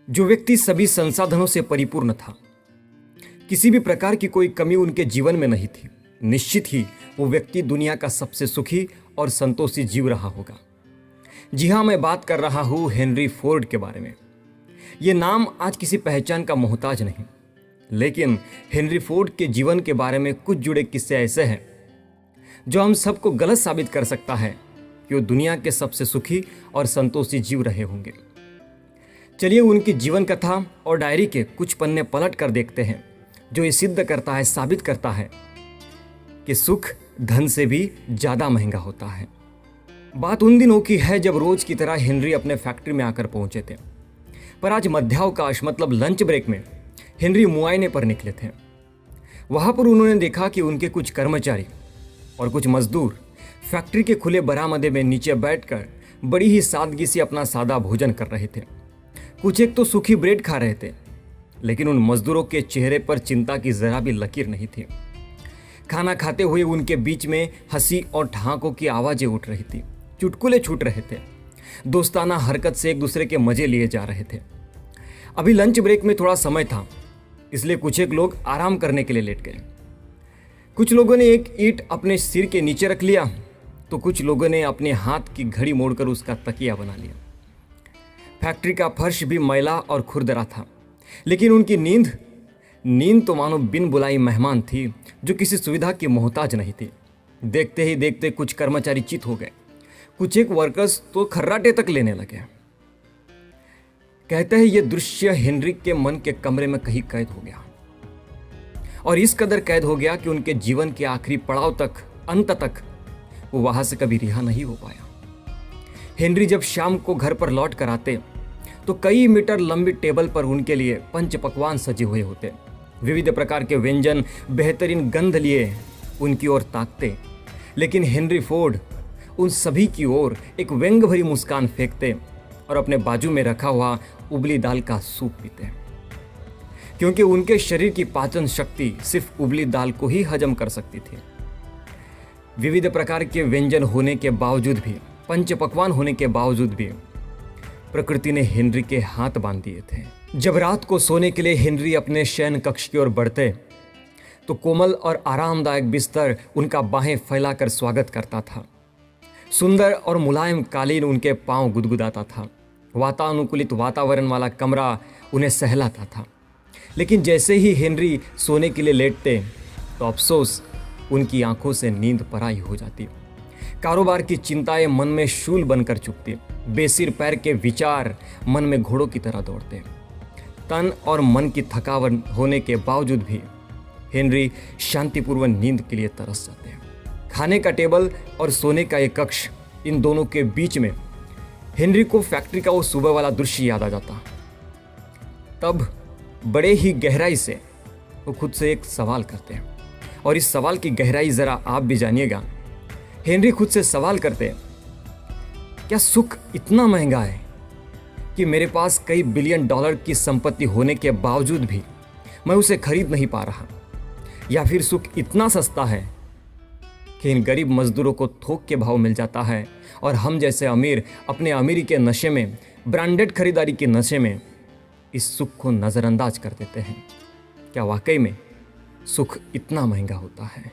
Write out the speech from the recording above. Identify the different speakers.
Speaker 1: जो व्यक्ति सभी संसाधनों से परिपूर्ण था, किसी भी प्रकार की कोई कमी उनके जीवन में नहीं थी, निश्चित ही वो व्यक्ति दुनिया का सबसे सुखी और संतोषी जीव रहा होगा। जी हाँ, मैं बात कर रहा हूँ हेनरी फोर्ड के बारे में। ये नाम आज किसी पहचान का मोहताज नहीं, लेकिन हेनरी फोर्ड के जीवन के बारे में कुछ जुड़े किस्से ऐसे हैं जो हम सबको गलत साबित कर सकता है कि वो दुनिया के सबसे सुखी और संतोषी जीव रहे होंगे। चलिए उनकी जीवन कथा और डायरी के कुछ पन्ने पलट कर देखते हैं, जो ये सिद्ध करता है, साबित करता है कि सुख धन से भी ज़्यादा महंगा होता है। बात उन दिनों की है जब रोज की तरह हेनरी अपने फैक्ट्री में आकर पहुंचे थे, पर आज मध्यावकाश मतलब लंच ब्रेक में हेनरी मुआयने पर निकले थे। वहां पर उन्होंने देखा कि उनके कुछ कर्मचारी और कुछ मजदूर फैक्ट्री के खुले बरामदे में नीचे बैठकर बड़ी ही सादगी से अपना सादा भोजन कर रहे थे। कुछ एक तो सूखी ब्रेड खा रहे थे, लेकिन उन मजदूरों के चेहरे पर चिंता की जरा भी लकीर नहीं थी। खाना खाते हुए उनके बीच में हंसी और ठहाकों की आवाजें उठ रही थी, चुटकुले छूट रहे थे, दोस्ताना हरकत से एक दूसरे के मजे लिए जा रहे थे। अभी लंच ब्रेक में थोड़ा समय था, इसलिए कुछ एक लोग आराम करने के लिए लेट गए। कुछ लोगों ने एक ईंट अपने सिर के नीचे रख लिया, तो कुछ लोगों ने अपने हाथ की घड़ी मोड़कर उसका तकिया बना लिया। फैक्ट्री का फर्श भी मैला और खुरदरा था, लेकिन उनकी नींद तो मानो बिन बुलाई मेहमान थी, जो किसी सुविधा की मोहताज नहीं थी। देखते ही देखते कुछ कर्मचारी चित हो गए, कुछ एक वर्कर्स तो खर्राटे तक लेने लगे। कहते हैं ये दृश्य हेनरी के मन के कमरे में कहीं कैद हो गया, और इस कदर कैद हो गया कि उनके जीवन के आखिरी पड़ाव तक, अंत तक वो वहां से कभी रिहा नहीं हो पाया। हेनरी जब शाम को घर पर लौट कर आते तो कई मीटर लंबी टेबल पर उनके लिए पंच पकवान सजे हुए होते। विविध प्रकार के व्यंजन बेहतरीन गंध लिए उनकी ओर ताकते, लेकिन हेनरी फोर्ड उन सभी की ओर एक व्यंग भरी मुस्कान फेंकते और अपने बाजू में रखा हुआ उबली दाल का सूप पीते, क्योंकि उनके शरीर की पाचन शक्ति सिर्फ उबली दाल को ही हजम कर सकती थी। विविध प्रकार के व्यंजन होने के बावजूद भी, पंच पकवान होने के बावजूद भी प्रकृति ने हेनरी के हाथ बांध दिए थे। जब रात को सोने के लिए हेनरी अपने शयन कक्ष की ओर बढ़ते तो कोमल और आरामदायक बिस्तर उनका बाहें फैलाकर स्वागत करता था। सुंदर और मुलायम कालीन उनके पांव गुदगुदाता था। वातानुकूलित वातावरण वाला कमरा उन्हें सहलाता था। लेकिन जैसे ही हेनरी सोने के लिए लेटते तो अफसोस उनकी आंखों से नींद पराई हो जाती। कारोबार की चिंताएं मन में शूल बनकर चुभती। बेसिर पैर के विचार मन में घोड़ों की तरह दौड़ते। तन और मन की थकावट होने के बावजूद भी हेनरी शांतिपूर्वक नींद के लिए तरस जाते हैं। खाने का टेबल और सोने का एक कक्ष, इन दोनों के बीच में हेनरी को फैक्ट्री का वो सुबह वाला दृश्य याद आ जाता। तब बड़े ही गहराई से वो खुद से एक सवाल करते हैं, और इस सवाल की गहराई जरा आप भी जानिएगा। हेनरी खुद से सवाल करते हैं, क्या सुख इतना महंगा है कि मेरे पास कई बिलियन डॉलर की संपत्ति होने के बावजूद भी मैं उसे खरीद नहीं पा रहा? या फिर सुख इतना सस्ता है कि इन गरीब मजदूरों को थोक के भाव मिल जाता है, और हम जैसे अमीर अपने अमीरी के नशे में, ब्रांडेड खरीदारी के नशे में इस सुख को नज़रअंदाज कर देते हैं? क्या वाकई में सुख इतना महंगा होता है?